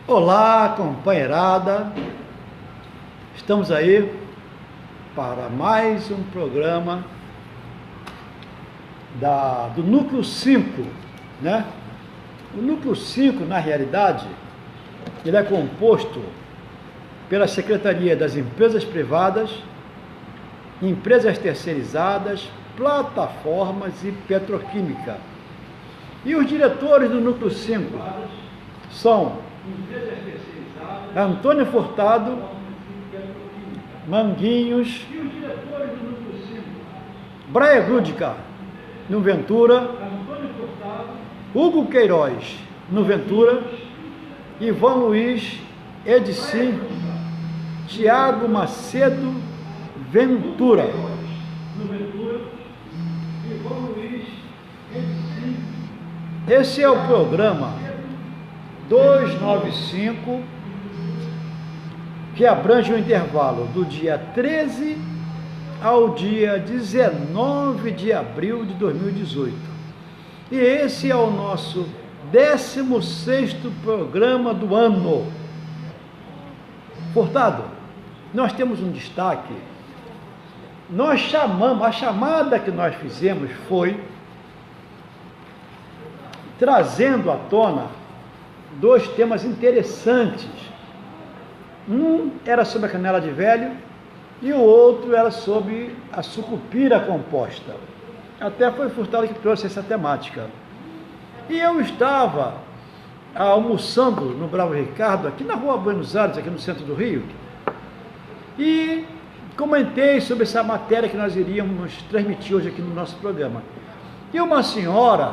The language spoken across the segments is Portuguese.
Olá, companheirada, estamos aí para mais um programa do Núcleo 5, né? O Núcleo 5, na realidade, ele é composto pela Secretaria das Empresas Privadas, Empresas Terceirizadas, Plataformas e Petroquímica. E os diretores do Núcleo 5 são Antônio Furtado, Manguinhos, Braia Grúdica, no Ventura, Hugo Queiroz, no Ventura, Ivan Luiz, Edicim, Tiago Macedo, Ventura. Esse é o programa 295, que abrange o intervalo do dia 13 ao dia 19 de abril de 2018. E esse é o nosso 16º programa do ano. Furtado, nós temos um destaque. A chamada que nós fizemos foi trazendo à tona dois temas interessantes. Um era sobre a canela de velho e o outro era sobre a sucupira composta. Até foi Furtado que trouxe essa temática. E eu estava almoçando no Bravo Ricardo, aqui na rua Buenos Aires, aqui no centro do Rio, e comentei sobre essa matéria que nós iríamos transmitir hoje aqui no nosso programa. E uma senhora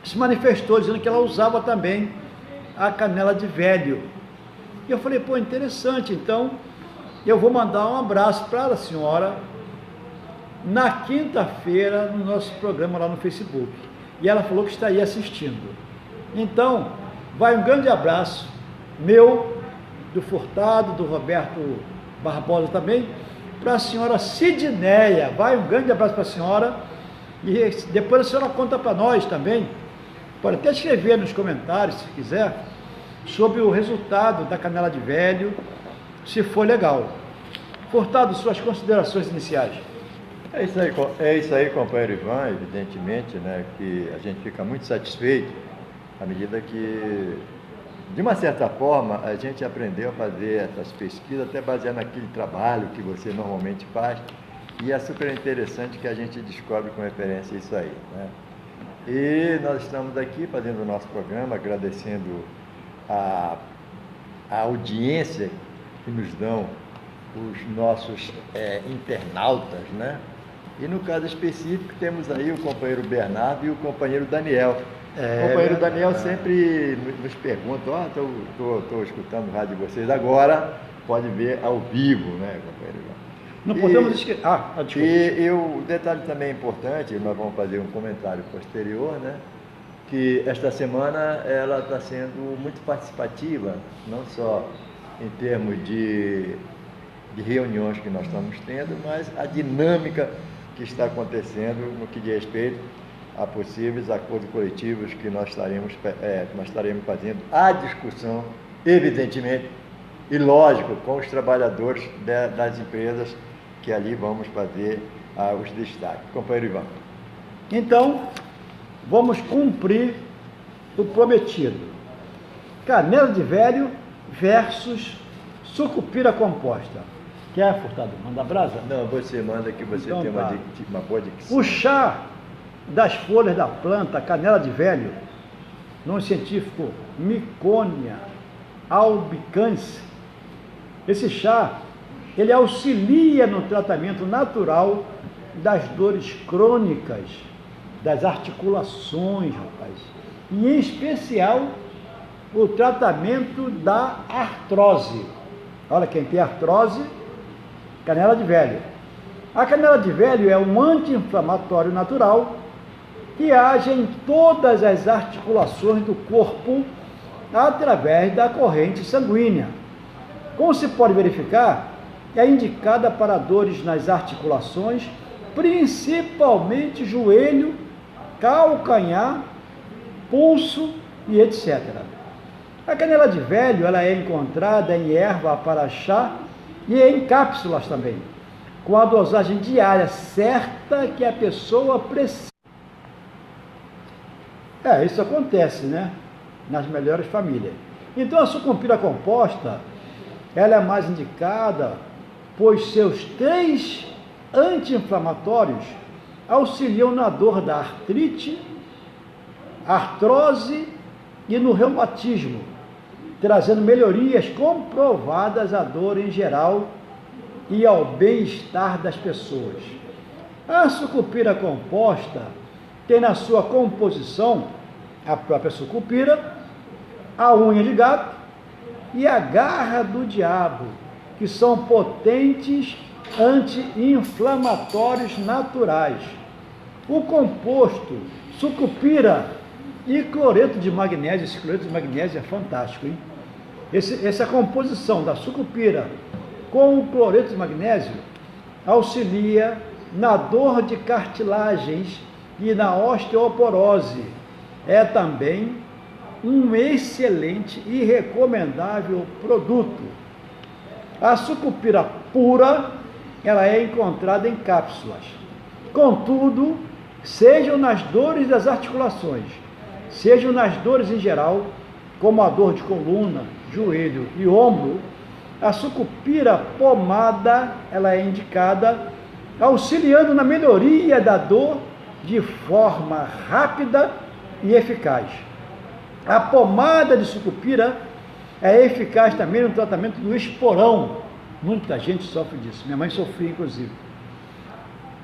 se manifestou dizendo que ela usava também a canela de velho. E eu falei, pô, interessante, então eu vou mandar um abraço para a senhora na quinta-feira no nosso programa lá no Facebook. E ela falou que estaria assistindo. Então, vai um grande abraço meu, do Furtado, do Roberto Barbosa também, para a senhora Sidneia. Vai um grande abraço para a senhora. E depois a senhora conta para nós também, pode até escrever nos comentários, se quiser, sobre o resultado da canela de velho, se for legal. Furtado, suas considerações iniciais. É isso aí, companheiro Ivan, evidentemente, né, que a gente fica muito satisfeito à medida que, de uma certa forma, a gente aprendeu a fazer essas pesquisas, até baseado naquele trabalho que você normalmente faz, e é super interessante que a gente descobre com referência isso aí, né? E nós estamos aqui fazendo o nosso programa, agradecendo a audiência que nos dão os nossos internautas, né? E no caso específico temos aí o companheiro Bernardo e o companheiro Daniel. O companheiro Daniel sempre nos pergunta, estou escutando o rádio de vocês agora, pode ver ao vivo, né, companheiro? Não podemos esquecer. Desculpa. E o detalhe também importante, nós vamos fazer um comentário posterior, né? Que esta semana ela está sendo muito participativa, não só em termos de reuniões que nós estamos tendo, mas a dinâmica que está acontecendo no que diz respeito a possíveis acordos coletivos que nós estaremos fazendo a discussão, evidentemente, e lógico, com os trabalhadores das empresas que ali vamos fazer os destaques. Companheiro Ivan. Então, vamos cumprir o prometido. Canela de velho versus sucupira composta. Quer, Furtado? Manda brasa? Não, você manda que você então, tem uma boa dicção. O chá das folhas da planta canela de velho, nome científico Miconia albicans, esse chá, ele auxilia no tratamento natural das dores crônicas, das articulações, rapaz, e em especial o tratamento da artrose. Olha, quem tem artrose, canela de velho. A canela de velho é um anti-inflamatório natural que age em todas as articulações do corpo através da corrente sanguínea. Como se pode verificar, é indicada para dores nas articulações principalmente joelho, calcanhar, pulso e etc. A canela de velho ela é encontrada em erva para chá e em cápsulas também, com a dosagem diária certa que a pessoa precisa. Isso acontece, né? Nas melhores famílias. Então a sucupira composta, ela é mais indicada, pois seus 3 anti-inflamatórios auxiliam na dor da artrite, artrose e no reumatismo, trazendo melhorias comprovadas à dor em geral e ao bem-estar das pessoas. A sucupira composta tem na sua composição a própria sucupira, a unha de gato e a garra do diabo, que são potentes anti-inflamatórios naturais. O composto sucupira e cloreto de magnésio, esse cloreto de magnésio é fantástico, hein? Essa composição da sucupira com o cloreto de magnésio auxilia na dor de cartilagens e na osteoporose. É também um excelente e recomendável produto. A sucupira pura, ela é encontrada em cápsulas. Contudo, sejam nas dores das articulações, sejam nas dores em geral, como a dor de coluna, joelho e ombro, a sucupira pomada, ela é indicada, auxiliando na melhoria da dor de forma rápida e eficaz. A pomada de sucupira é eficaz também no tratamento do esporão. Muita gente sofre disso, minha mãe sofria inclusive.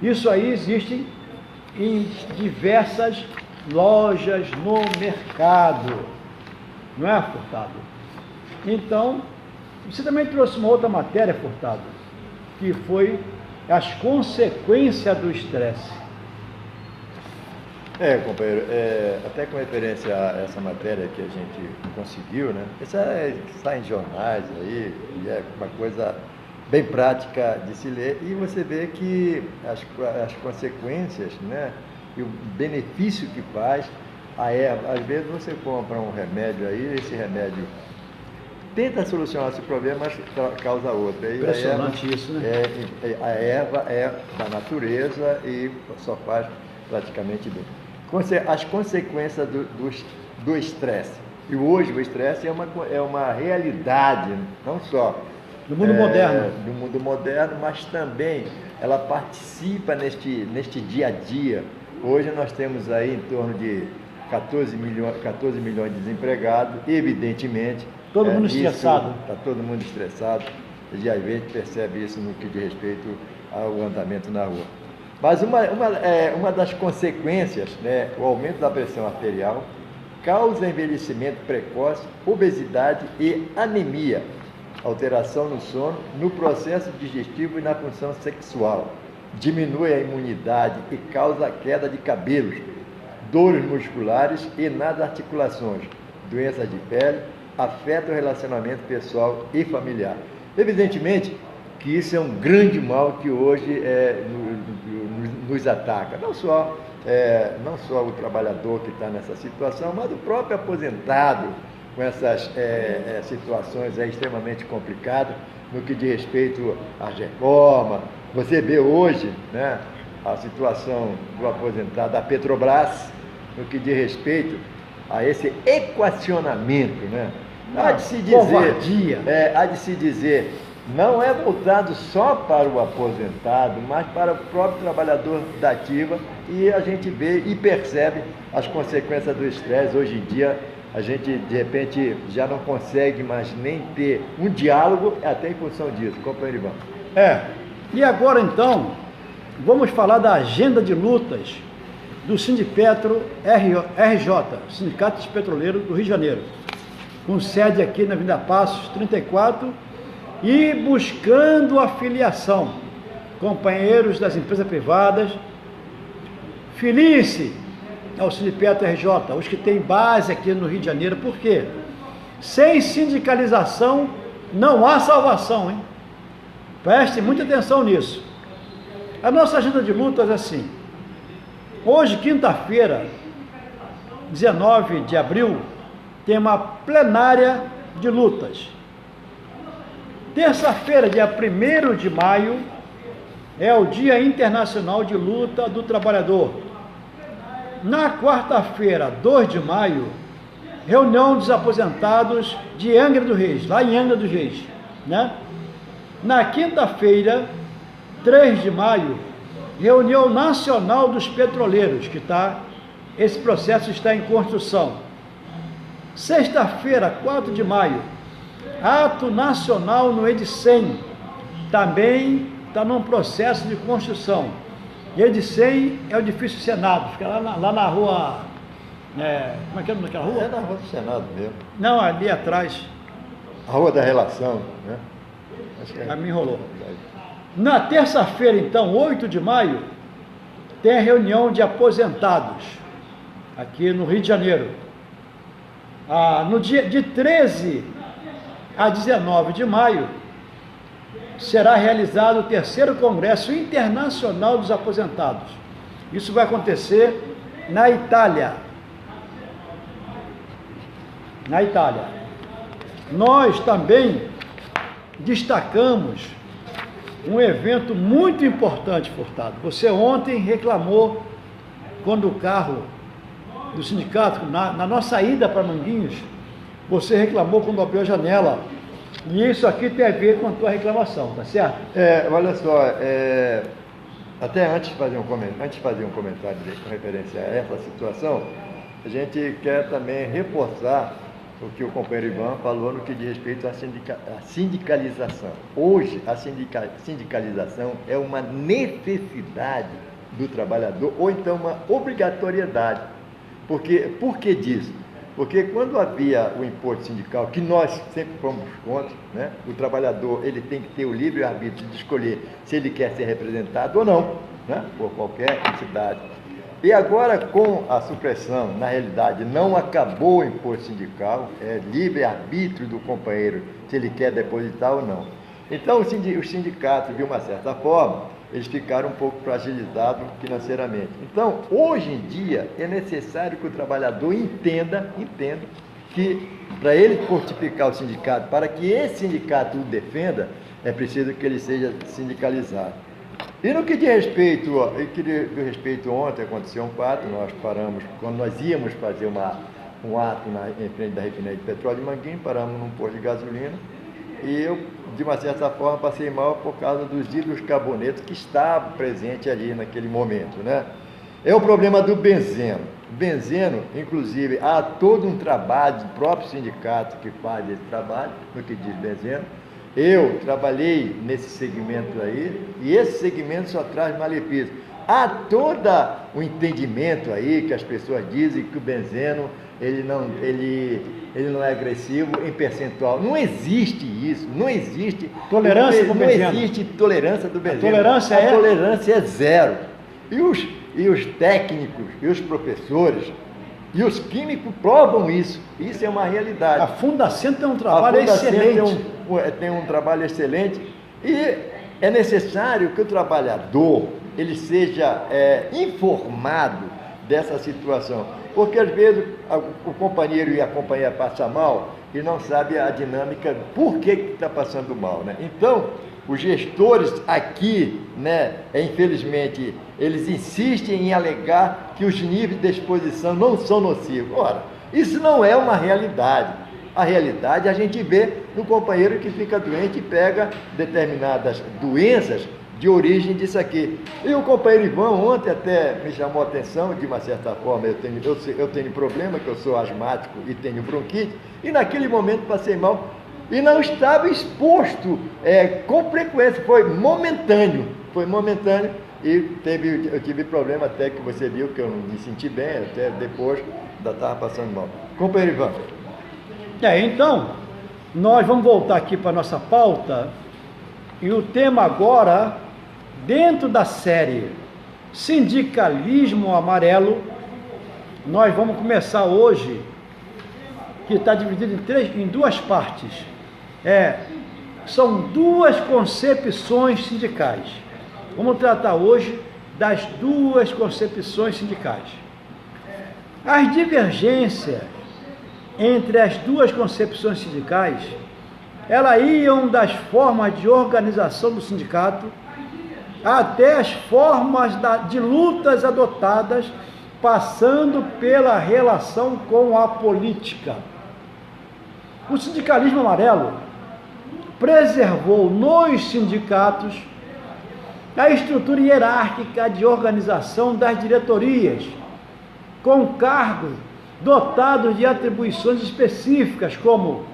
Isso aí existe em diversas lojas no mercado, não é, Furtado? Então, você também trouxe uma outra matéria, Furtado, que foi as consequências do estresse. Companheiro, até com referência a essa matéria que a gente conseguiu, né? Isso sai em jornais aí, e é uma coisa bem prática de se ler, e você vê que as consequências, né? E o benefício que faz a erva. Às vezes você compra um remédio aí, esse remédio tenta solucionar esse problema, mas causa outro. E impressionante isso, né? A erva é da natureza e só faz praticamente bem. As consequências do estresse. E hoje o estresse é uma realidade, não só do mundo moderno. Do mundo moderno, mas também ela participa neste dia a dia. Hoje nós temos aí em torno de 14 milhões de desempregados, evidentemente. Todo mundo estressado. Está todo mundo estressado. E a gente percebe isso no que diz respeito ao andamento na rua. Mas uma das consequências, né, o aumento da pressão arterial, causa envelhecimento precoce, obesidade e anemia, alteração no sono, no processo digestivo e na função sexual, diminui a imunidade e causa queda de cabelos, dores musculares e nas articulações, doenças de pele, afeta o relacionamento pessoal e familiar. Evidentemente que isso é um grande mal que hoje nos ataca, não só o trabalhador que está nessa situação, mas o próprio aposentado com essas situações extremamente complicadas no que diz respeito à reforma. Você vê hoje, né, a situação do aposentado da Petrobras no que diz respeito a esse equacionamento, né? Há de se dizer, não é voltado só para o aposentado, mas para o próprio trabalhador da ativa, e a gente vê e percebe as consequências do estresse. Hoje em dia, a gente, de repente, já não consegue mais nem ter um diálogo, até em função disso. Companheiro Ivan. E agora, então, vamos falar da agenda de lutas do Sindipetro RJ, Sindicato dos Petroleiros do Rio de Janeiro, com sede aqui na Avenida Passos 34, e buscando a filiação. Companheiros das empresas privadas, filie-se ao Sindipetro RJ, os que têm base aqui no Rio de Janeiro. Por quê? Sem sindicalização não há salvação, hein? Preste muita atenção nisso. A nossa agenda de lutas é assim. Hoje, quinta-feira, 19 de abril, tem uma plenária de lutas. Terça-feira, dia 1º de maio, é o Dia Internacional de Luta do Trabalhador. Na quarta-feira, 2 de maio, reunião dos aposentados de Angra dos Reis, lá em Angra dos Reis, né? Na quinta-feira, 3 de maio, reunião nacional dos petroleiros, esse processo está em construção. Sexta-feira, 4 de maio, ato nacional no Edicem, também está num processo de construção. E Edicem é o edifício Senado, fica lá na rua, como é que é naquela rua? É na rua do Senado mesmo. Não, ali atrás. A rua da relação, né? Acho que Me enrolou. Na terça-feira, então, 8 de maio, tem a reunião de aposentados, aqui no Rio de Janeiro. No dia de 13 a 19 de maio, será realizado o 3º Congresso Internacional dos Aposentados. Isso vai acontecer na Itália. Na Itália. Nós também destacamos um evento muito importante, Furtado. Você ontem reclamou quando o carro do sindicato, na nossa ida para Manguinhos, você reclamou quando abriu a janela. E isso aqui tem a ver com a tua reclamação, tá certo? Olha só, até antes de fazer um comentário com referência a essa situação, a gente quer também reforçar o que o companheiro Ivan falou no que diz respeito à sindicalização. Hoje, a sindicalização é uma necessidade do trabalhador, ou então uma obrigatoriedade. Por que disso? Porque quando havia o imposto sindical, que nós sempre fomos contra, né? O trabalhador ele tem que ter o livre-arbítrio de escolher se ele quer ser representado ou não, né? Por qualquer entidade. E agora, com a supressão, na realidade, não acabou o imposto sindical, é livre-arbítrio do companheiro se ele quer depositar ou não. Então, os sindicatos, de uma certa forma, eles ficaram um pouco fragilizados financeiramente. Então, hoje em dia, é necessário que o trabalhador entenda que, para ele fortificar o sindicato, para que esse sindicato o defenda, é preciso que ele seja sindicalizado. E no que diz respeito, ontem aconteceu um fato, nós paramos, quando nós íamos fazer um ato em frente da refinaria de petróleo de Manguinhos, paramos num posto de gasolina, e eu, de uma certa forma, passei mal por causa dos hidrocarbonetos que estavam presentes ali naquele momento, né? É o problema do benzeno. Benzeno, inclusive, há todo um trabalho do próprio sindicato que faz esse trabalho, no que diz benzeno. Eu trabalhei nesse segmento aí, e esse segmento só traz malefício. Há todo o entendimento aí que as pessoas dizem que o benzeno ele não é agressivo em percentual. Não existe isso, não existe tolerância com benzeno. Não existe tolerância do benzeno. A tolerância é zero. E os técnicos, e os professores, e os químicos provam isso. Isso é uma realidade. A Fundacem tem um trabalho excelente. Tem um trabalho excelente. E é necessário que o trabalhador ele seja informado dessa situação. Porque às vezes o companheiro e a companheira passam mal e não sabe a dinâmica, por que está passando mal, né? Então, os gestores aqui, né, infelizmente, eles insistem em alegar que os níveis de exposição não são nocivos. Ora, isso não é uma realidade. A realidade a gente vê no companheiro que fica doente e pega determinadas doenças de origem disso aqui. E o companheiro Ivan ontem até me chamou a atenção, de uma certa forma, eu tenho problema, que eu sou asmático e tenho bronquite, e naquele momento passei mal, e não estava exposto com frequência, foi momentâneo, e eu tive problema até que você viu que eu não me senti bem, até depois ainda estava passando mal. Companheiro Ivan. Então, nós vamos voltar aqui para a nossa pauta, e o tema agora, dentro da série Sindicalismo Amarelo, nós vamos começar hoje, que está dividido em duas partes. São duas concepções sindicais. Vamos tratar hoje das duas concepções sindicais. As divergências entre as duas concepções sindicais, elas iam das formas de organização do sindicato até as formas de lutas adotadas, passando pela relação com a política. O sindicalismo amarelo preservou nos sindicatos a estrutura hierárquica de organização das diretorias, com cargos dotados de atribuições específicas, como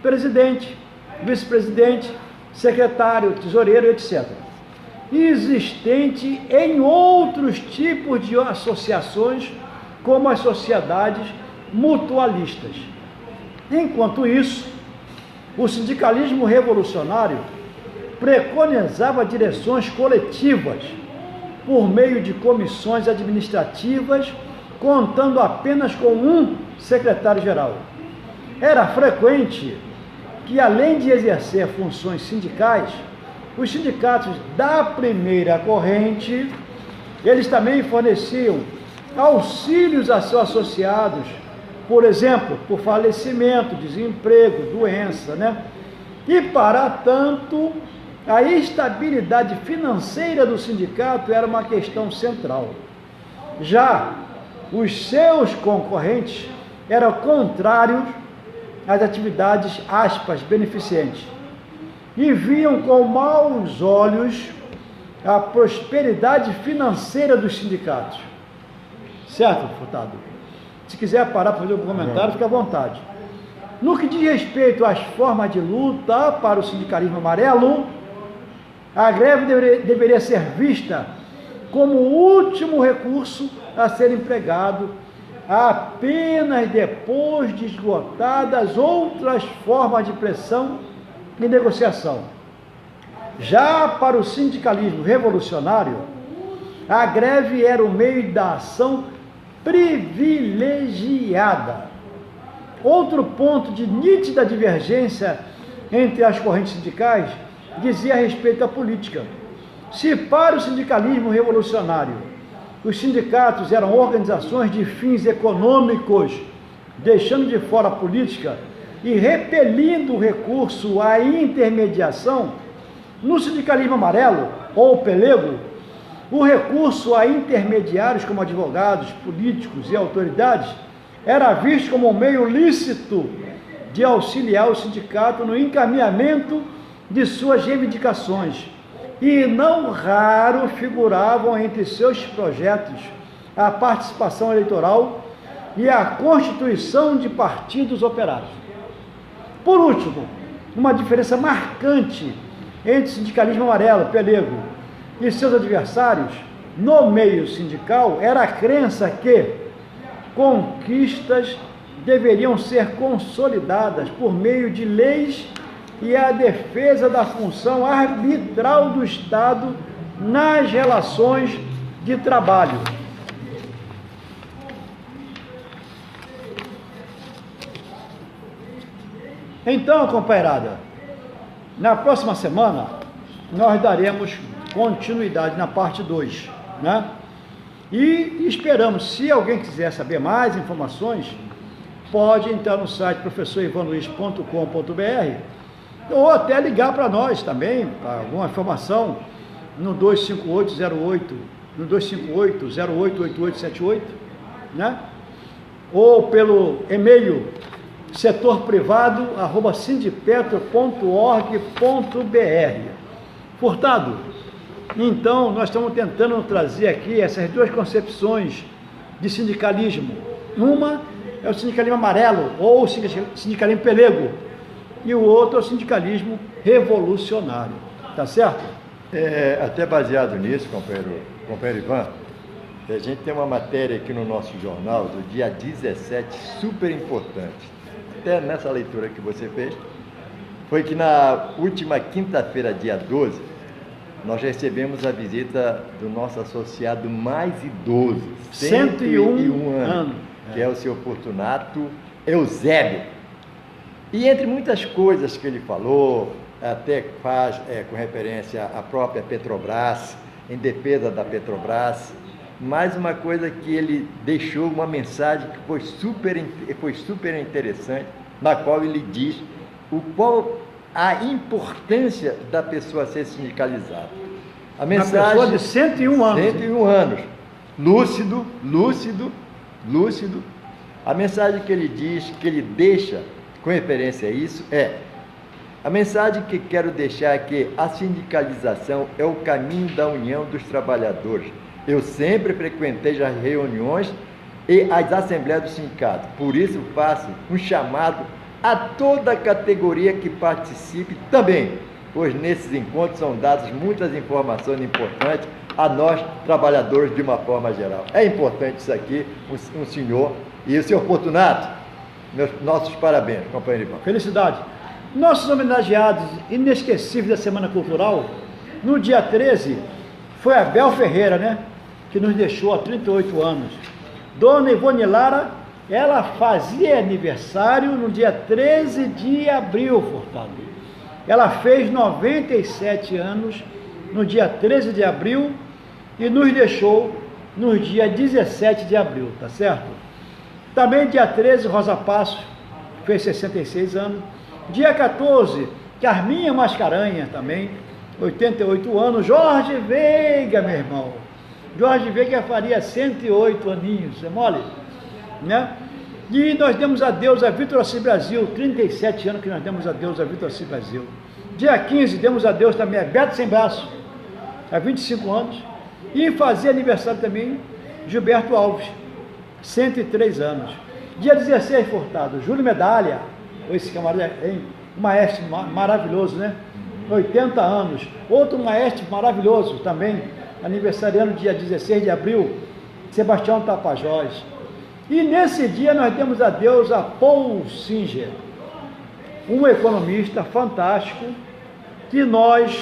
presidente, vice-presidente, secretário, tesoureiro, etc. Existente em outros tipos de associações, como as sociedades mutualistas. Enquanto isso, o sindicalismo revolucionário preconizava direções coletivas por meio de comissões administrativas, contando apenas com um secretário-geral. Era frequente que, além de exercer funções sindicais, os sindicatos da primeira corrente, eles também forneciam auxílios a seus associados, por exemplo, por falecimento, desemprego, doença, né? E, para tanto, a estabilidade financeira do sindicato era uma questão central. Já os seus concorrentes eram contrários às atividades, aspas, beneficentes, e viam com maus olhos a prosperidade financeira dos sindicatos. Certo, Furtado? Se quiser parar para fazer um comentário, fique à vontade. No que diz respeito às formas de luta para o sindicalismo amarelo, a greve deveria ser vista como o último recurso a ser empregado apenas depois de esgotadas outras formas de pressão e negociação. Já para o sindicalismo revolucionário, a greve era o meio da ação privilegiada. Outro ponto de nítida divergência entre as correntes sindicais dizia a respeito à política. Se para o sindicalismo revolucionário os sindicatos eram organizações de fins econômicos, deixando de fora a política e repelindo o recurso à intermediação, no sindicalismo amarelo, ou pelego, o recurso a intermediários como advogados, políticos e autoridades era visto como um meio lícito de auxiliar o sindicato no encaminhamento de suas reivindicações, e não raro figuravam entre seus projetos a participação eleitoral e a constituição de partidos operários. Por último, uma diferença marcante entre o sindicalismo amarelo, pelego, e seus adversários no meio sindical era a crença que conquistas deveriam ser consolidadas por meio de leis e a defesa da função arbitral do Estado nas relações de trabalho. Então, companheirada, na próxima semana nós daremos continuidade na parte 2, né? E esperamos, se alguém quiser saber mais informações, pode entrar no site professorivanluiz.com.br ou até ligar para nós também, para alguma informação, no 258-088878, né? Ou pelo e-mail setorprivado@sindipetro.org.br. Furtado, então nós estamos tentando trazer aqui essas duas concepções de sindicalismo. Uma é o sindicalismo amarelo, ou o sindicalismo pelego, e o outro é o sindicalismo revolucionário. Tá certo? Até baseado nisso, companheiro Ivan, a gente tem uma matéria aqui no nosso jornal do dia 17, super importante. Até nessa leitura que você fez, foi que na última quinta-feira, dia 12, nós recebemos a visita do nosso associado mais idoso, 101 anos, que é o seu Fortunato Eusébio. E entre muitas coisas que ele falou, até faz com referência à própria Petrobras, em defesa da Petrobras. Mais uma coisa que ele deixou uma mensagem que foi super interessante, na qual ele diz qual a importância da pessoa ser sindicalizada. A mensagem, uma pessoa de 101 anos. 101 anos. Lúcido. A mensagem que ele diz, que ele deixa com referência a isso a mensagem que quero deixar é que a sindicalização é o caminho da união dos trabalhadores. Eu sempre frequentei as reuniões e as assembleias do sindicato. Por isso faço um chamado a toda a categoria que participe também, pois nesses encontros são dadas muitas informações importantes a nós, trabalhadores, de uma forma geral. É importante isso aqui, um senhor. E o senhor Fortunato, nossos parabéns, companheiro Ivan. Felicidade. Nossos homenageados inesquecíveis da Semana Cultural, no dia 13, foi a Bel Ferreira, né? Que nos deixou há 38 anos. Dona Ivone Lara, ela fazia aniversário no dia 13 de abril, Furtado. Ela fez 97 anos no dia 13 de abril e nos deixou no dia 17 de abril, tá certo? Também dia 13, Rosa Passos, fez 66 anos. Dia 14, Carminha Mascarenhas também, 88 anos. Jorge Veiga, meu irmão. Jorge Veiga faria 108 aninhos, você mole? Né? E nós demos adeus a Vitor Assis Brasil, 37 anos que nós demos adeus a Vitor Assis Brasil. Dia 15, demos adeus também a Beto Sem Braço, há 25 anos. E fazia aniversário também Gilberto Alves, 103 anos. Dia 16, Furtado, Júlio Medalha, esse camarada, um maestro maravilhoso, né? 80 anos. Outro maestro maravilhoso também, aniversariando dia 16 de abril, Sebastião Tapajós. E nesse dia nós demos adeus a Paul Singer, um economista fantástico, que nós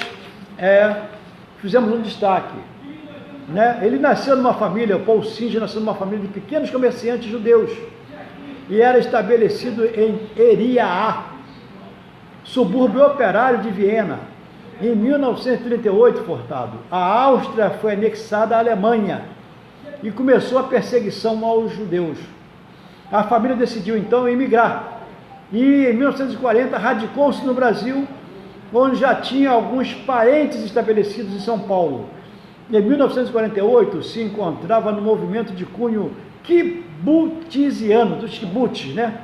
fizemos um destaque. Né? Ele nasceu numa família, o Paul Singer nasceu numa família de pequenos comerciantes judeus, e era estabelecido em Eriaá, subúrbio operário de Viena. Em 1938, Furtado, a Áustria foi anexada à Alemanha e começou a perseguição aos judeus. A família decidiu então emigrar e em 1940 radicou-se no Brasil, onde já tinha alguns parentes estabelecidos em São Paulo. Em 1948 se encontrava no movimento de cunho kibutziano, dos kibbutz, né?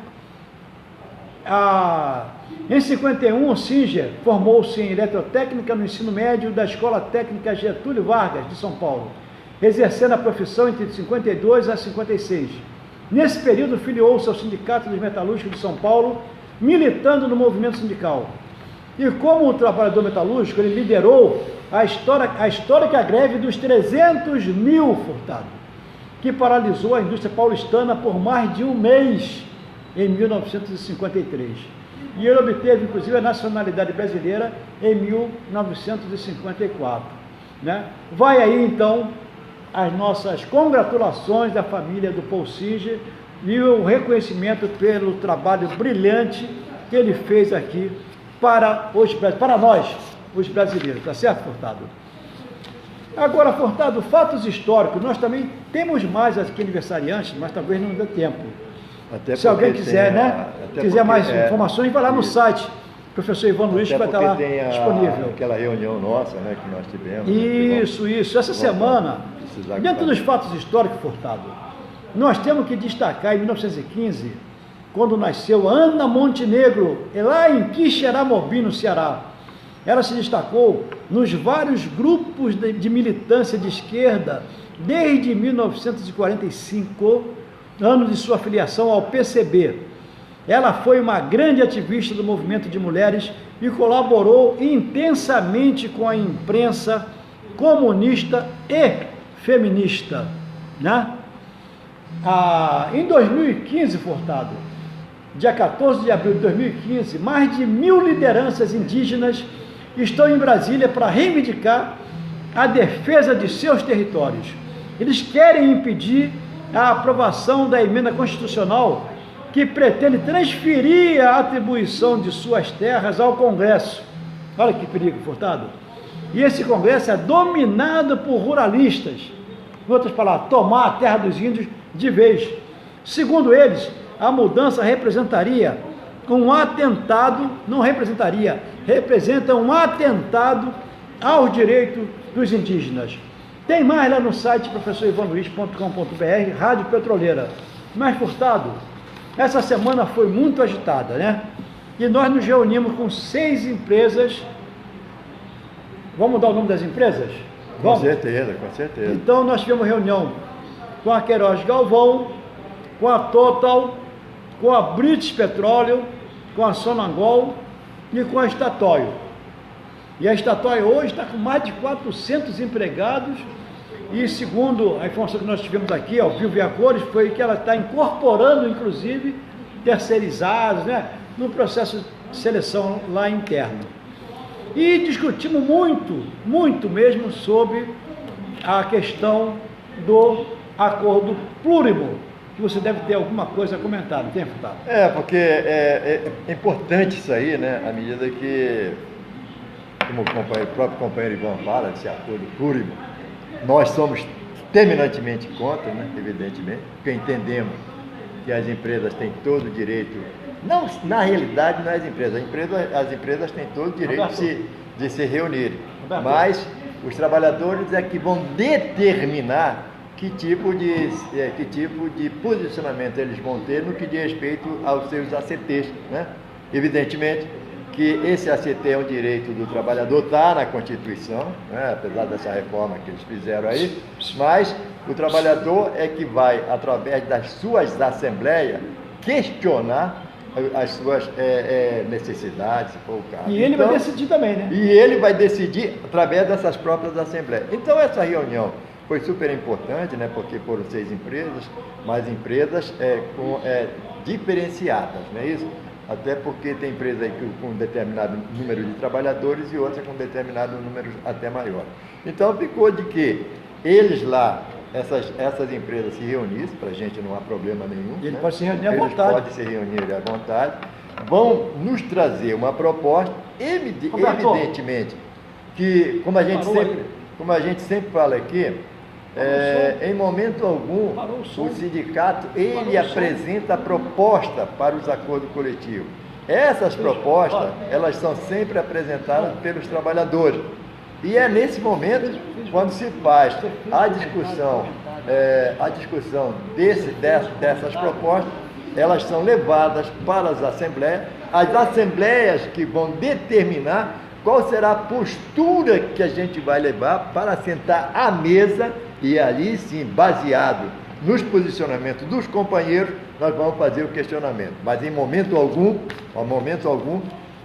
Em 51, Singer formou-se em eletrotécnica no ensino médio da Escola Técnica Getúlio Vargas, de São Paulo, exercendo a profissão entre 52 a 56. Nesse período, filiou-se ao Sindicato dos Metalúrgicos de São Paulo, militando no movimento sindical. E como trabalhador metalúrgico, ele liderou a histórica greve dos 300 mil, Furtado, que paralisou a indústria paulistana por mais de um mês, em 1953. E ele obteve, inclusive, a nacionalidade brasileira em 1954. Né? Vai aí, então, as nossas congratulações da família do Paul Singer e o reconhecimento pelo trabalho brilhante que ele fez aqui para nós, os brasileiros. Tá certo, Furtado? Agora, Furtado, fatos históricos. Nós também temos mais aqui aniversariantes, mas talvez não dê tempo. Se alguém quiser, quiser mais informações, vai lá no site, professor Ivan Luiz, que vai estar lá disponível. Aquela reunião nossa, né, que nós tivemos. Isso. Essa semana, dentro dos fatos históricos, Furtado, nós temos que destacar em 1915, quando nasceu Ana Montenegro, lá em Quixeramobim, no Ceará. Ela se destacou nos vários grupos de militância de esquerda desde 1945, ano de sua filiação ao PCB. Ela foi uma grande ativista do movimento de mulheres e colaborou intensamente com a imprensa comunista e feminista. Né? Em 2015, Furtado, dia 14 de abril de 2015, mais de 1000 lideranças indígenas estão em Brasília para reivindicar a defesa de seus territórios. Eles querem impedir a aprovação da emenda constitucional que pretende transferir a atribuição de suas terras ao Congresso. Olha que perigo, Furtado. E esse congresso é dominado por ruralistas. Em outras palavras, tomar a terra dos índios de vez. Segundo eles, a mudança representaria um atentado, não representaria, representa um atentado aos direitos dos indígenas. Tem mais lá no site professorivanluiz.com.br, Rádio Petroleira. Mas, Furtado, essa semana foi muito agitada, né? E nós nos reunimos com 6 empresas. Vamos mudar o nome das empresas? Vamos? Com certeza, com certeza. Então nós tivemos reunião com a Queiroz Galvão, com a Total, com a British Petroleum, com a Sonangol e com a Statoil. E a Statoil hoje está com mais de 400 empregados e, segundo a informação que nós tivemos aqui, ao vivo e a cores, foi que ela está incorporando, inclusive, terceirizados, né, no processo de seleção lá interno. E discutimos muito mesmo sobre a questão do acordo plurimo, que você deve ter alguma coisa a comentar, não tem, Furtado? Porque é importante isso aí, né? À medida que, como o próprio companheiro Ivan fala, desse acordo plurimo, nós somos terminantemente contra, né? Evidentemente, porque entendemos que as empresas têm todo o direito, não, na realidade não é as empresas têm todo o direito de se reunirem, mas os trabalhadores é que vão determinar que tipo de posicionamento eles vão ter no que diz respeito aos seus ACTs, né? Evidentemente que esse ACT é um direito do trabalhador, está na Constituição, né? Apesar dessa reforma que eles fizeram aí, mas o trabalhador é que vai, através das suas assembleias, questionar as suas necessidades, se for o caso. E ele vai decidir também, né? E ele vai decidir através dessas próprias assembleias. Então essa reunião foi super importante, né? Porque foram 6 empresas, mas empresas diferenciadas, não é isso? Até porque tem empresa aí com um determinado número de trabalhadores e outra com um determinado número até maior. Então ficou de que eles lá, essas empresas se reunissem, para a gente não há problema nenhum. E ele né? pode se reunir à Eles vontade. podem se reunir à vontade, vão nos trazer uma proposta, evidentemente, que como a gente sempre fala aqui, em momento algum, o sindicato, ele apresenta a proposta para os acordos coletivos. Essas propostas, elas são sempre apresentadas pelos trabalhadores. E é nesse momento, quando se faz a discussão dessas propostas, elas são levadas para as assembleias que vão determinar qual será a postura que a gente vai levar para sentar à mesa e ali sim, baseado nos posicionamentos dos companheiros, nós vamos fazer o questionamento. Mas em momento algum,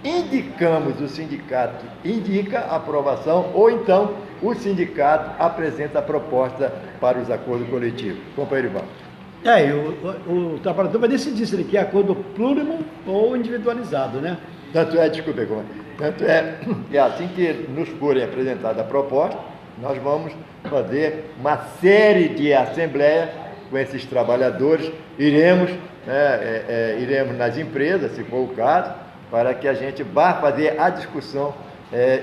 indicamos, o sindicato indica a aprovação ou então o sindicato apresenta a proposta para os acordos coletivos. Companheiro Ivan. O trabalhador vai decidir se ele quer acordo plurimo ou individualizado, né? Tanto é que assim que nos forem apresentada a proposta, nós vamos fazer uma série de assembleias com esses trabalhadores, iremos nas empresas, se for o caso, para que a gente vá fazer a discussão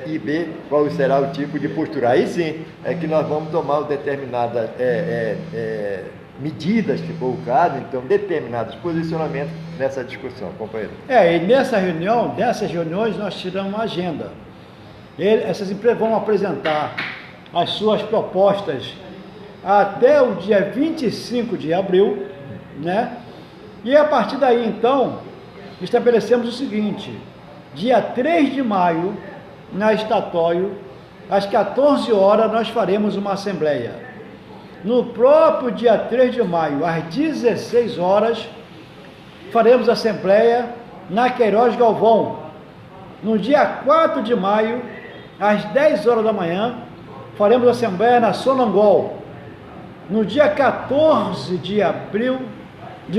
e ver qual será o tipo de postura. Aí sim, é que nós vamos tomar determinadas medidas, se for o caso, então determinados posicionamentos nessa discussão, companheiro. E nessas reuniões nós tiramos uma agenda. Essas empresas vão apresentar as suas propostas até o dia 25 de abril, né? E a partir daí, então, estabelecemos o seguinte: dia 3 de maio, na Statoil, às 14 horas, nós faremos uma assembleia. No próprio dia 3 de maio, às 16 horas, faremos assembleia na Queiroz Galvão. No dia 4 de maio, às 10 horas da manhã, faremos assembleia na Sonangol. No dia 14 de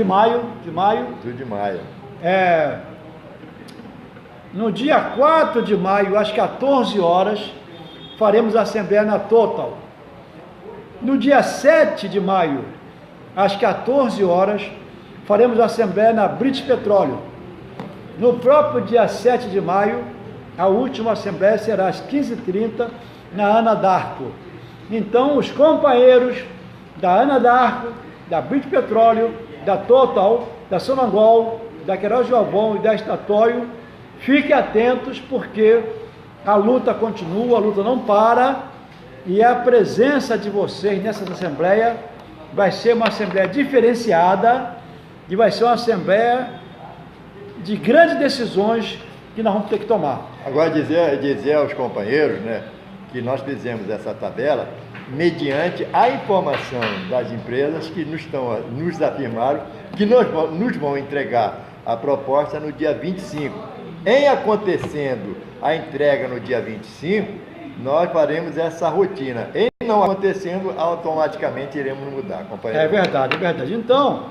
maio, no dia 4 de maio, às 14 horas, faremos assembleia na Total. No dia 7 de maio, às 14 horas, faremos assembleia na British Petroleum. No próprio dia 7 de maio, a última assembleia será às 15h30 na Ana d'Arco. Então, os companheiros da Ana d'Arco, da British Petroleum, da Total, da Sonangol, da Queiroz Galvão e da Statoil, fiquem atentos, porque a luta continua, a luta não para, e a presença de vocês nessa assembleia vai ser uma assembleia diferenciada, e vai ser uma assembleia de grandes decisões que nós vamos ter que tomar. Agora, dizer aos companheiros, né, que nós fizemos essa tabela mediante a informação das empresas que nos afirmaram que nos vão entregar a proposta no dia 25. Em acontecendo a entrega no dia 25, nós faremos essa rotina. Em não acontecendo, automaticamente iremos mudar, companheiro. É verdade, é verdade. Então,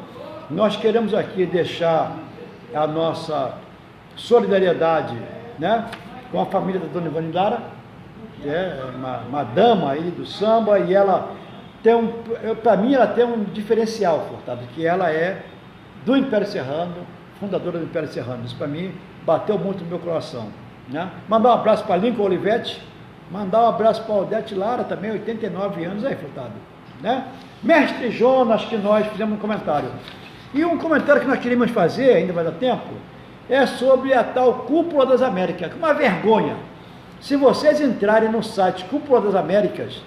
nós queremos aqui deixar a nossa solidariedade, né, com a família da dona Ivone Lara, que é uma dama aí do samba, e ela tem para mim, ela tem um diferencial, Furtado, que ela é do Império Serrano, fundadora do Império Serrano. Isso para mim bateu muito no meu coração, né? Mandar um abraço para Lincoln Olivetti, mandar um abraço para Odete Lara, também 89 anos aí, Furtado, né? Mestre Jonas, que nós fizemos um comentário. E um comentário que nós queríamos fazer, ainda vai dar tempo, é sobre a tal Cúpula das Américas. Uma vergonha. Se vocês entrarem no site Cúpula das Américas,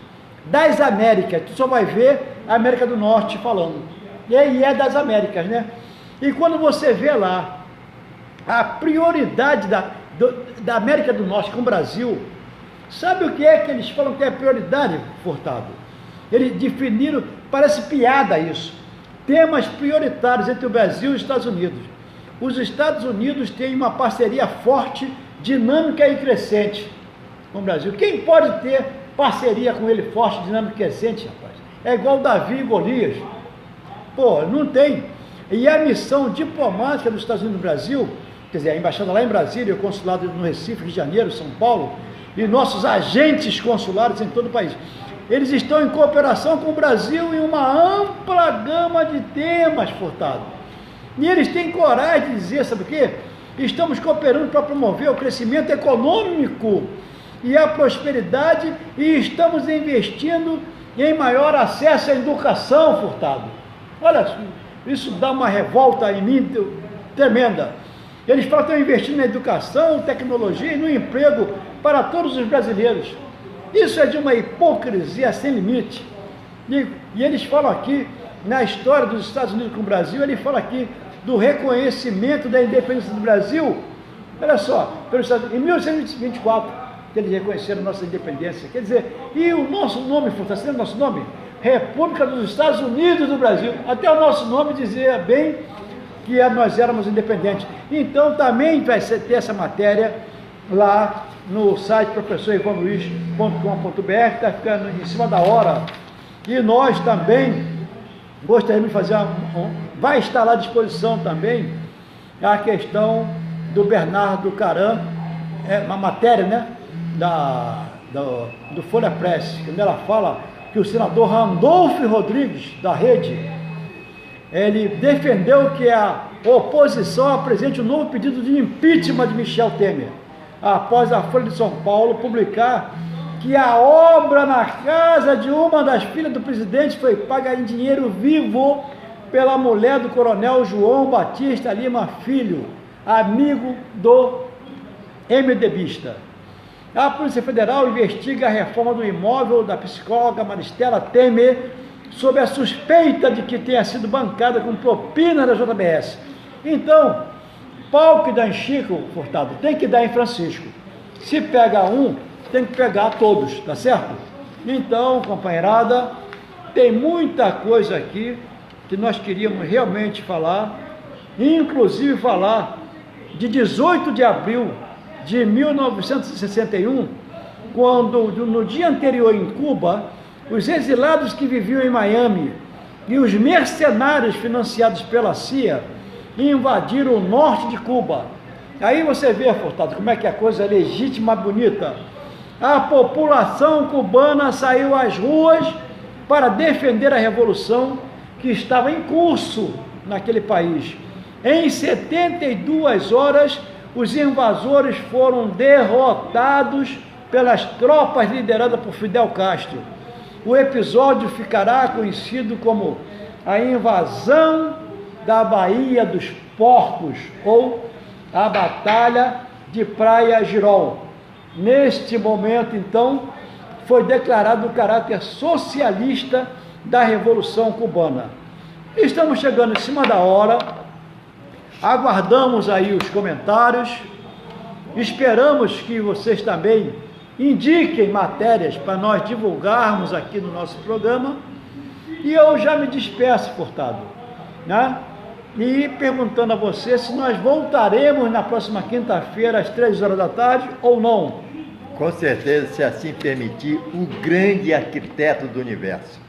tu só vai ver a América do Norte falando. E aí é das Américas, né? E quando você vê lá a prioridade da América do Norte com o Brasil, sabe o que é que eles falam que é prioridade, Furtado? Eles definiram, parece piada isso, temas prioritários entre o Brasil e os Estados Unidos. Os Estados Unidos têm uma parceria forte, dinâmica e crescente com o Brasil. Quem pode ter parceria com ele forte, dinâmica e crescente, rapaz? É igual Davi e Golias. Pô, não tem. E a missão diplomática dos Estados Unidos no Brasil, quer dizer, a embaixada lá em Brasília, o consulado no Recife, Rio de Janeiro, São Paulo, e nossos agentes consulares em todo o país, eles estão em cooperação com o Brasil em uma ampla gama de temas, Furtado. E eles têm coragem de dizer, sabe o quê? Estamos cooperando para promover o crescimento econômico e a prosperidade, e estamos investindo em maior acesso à educação, Furtado. Olha, isso dá uma revolta em mim tremenda. Eles falam que estão investindo na educação, tecnologia e no emprego para todos os brasileiros. Isso é de uma hipocrisia sem limite. E eles falam aqui, na história dos Estados Unidos com o Brasil, ele fala aqui do reconhecimento da independência do Brasil. Olha só, em 1824, que eles reconheceram a nossa independência. Quer dizer, e o nosso nome, Furtado, o nosso nome? República dos Estados Unidos do Brasil. Até o nosso nome dizia bem que nós éramos independentes. Então também vai ter essa matéria lá no site professorivanluiz.com.br, está ficando em cima da hora. E nós também gostaríamos de fazer, vai estar lá à disposição também a questão do Bernardo Caram, uma matéria, né, do Folha Press, quando ela fala que o senador Randolfo Rodrigues, da Rede, ele defendeu que a oposição apresente um novo pedido de impeachment de Michel Temer, após a Folha de São Paulo publicar que a obra na casa de uma das filhas do presidente foi paga em dinheiro vivo pela mulher do coronel João Batista Lima Filho, amigo do MDBista. A Polícia Federal investiga a reforma do imóvel da psicóloga Maristela Temer sob a suspeita de que tenha sido bancada com propina da JBS. Então, pau que dá em Chico, Furtado, tem que dar em Francisco. Se pega um, tem que pegar todos, tá certo? Então, companheirada, tem muita coisa aqui que nós queríamos realmente falar, inclusive falar de 18 de abril de 1961, quando no dia anterior em Cuba, os exilados que viviam em Miami e os mercenários financiados pela CIA invadiram o norte de Cuba. Aí você vê, Furtado, como é que a coisa é legítima, bonita. A população cubana saiu às ruas para defender a revolução que estava em curso naquele país. Em 72 horas, os invasores foram derrotados pelas tropas lideradas por Fidel Castro. O episódio ficará conhecido como a invasão da Baía dos Porcos ou a Batalha de Praia Girol. Neste momento, então, foi declarado o caráter socialista da Revolução Cubana. Estamos chegando em cima da hora, aguardamos aí os comentários, esperamos que vocês também indiquem matérias para nós divulgarmos aqui no nosso programa, e eu já me despeço, Furtado, né? E perguntando a você se nós voltaremos na próxima quinta-feira às 3 horas da tarde ou não. Com certeza, se assim permitir, o grande arquiteto do universo.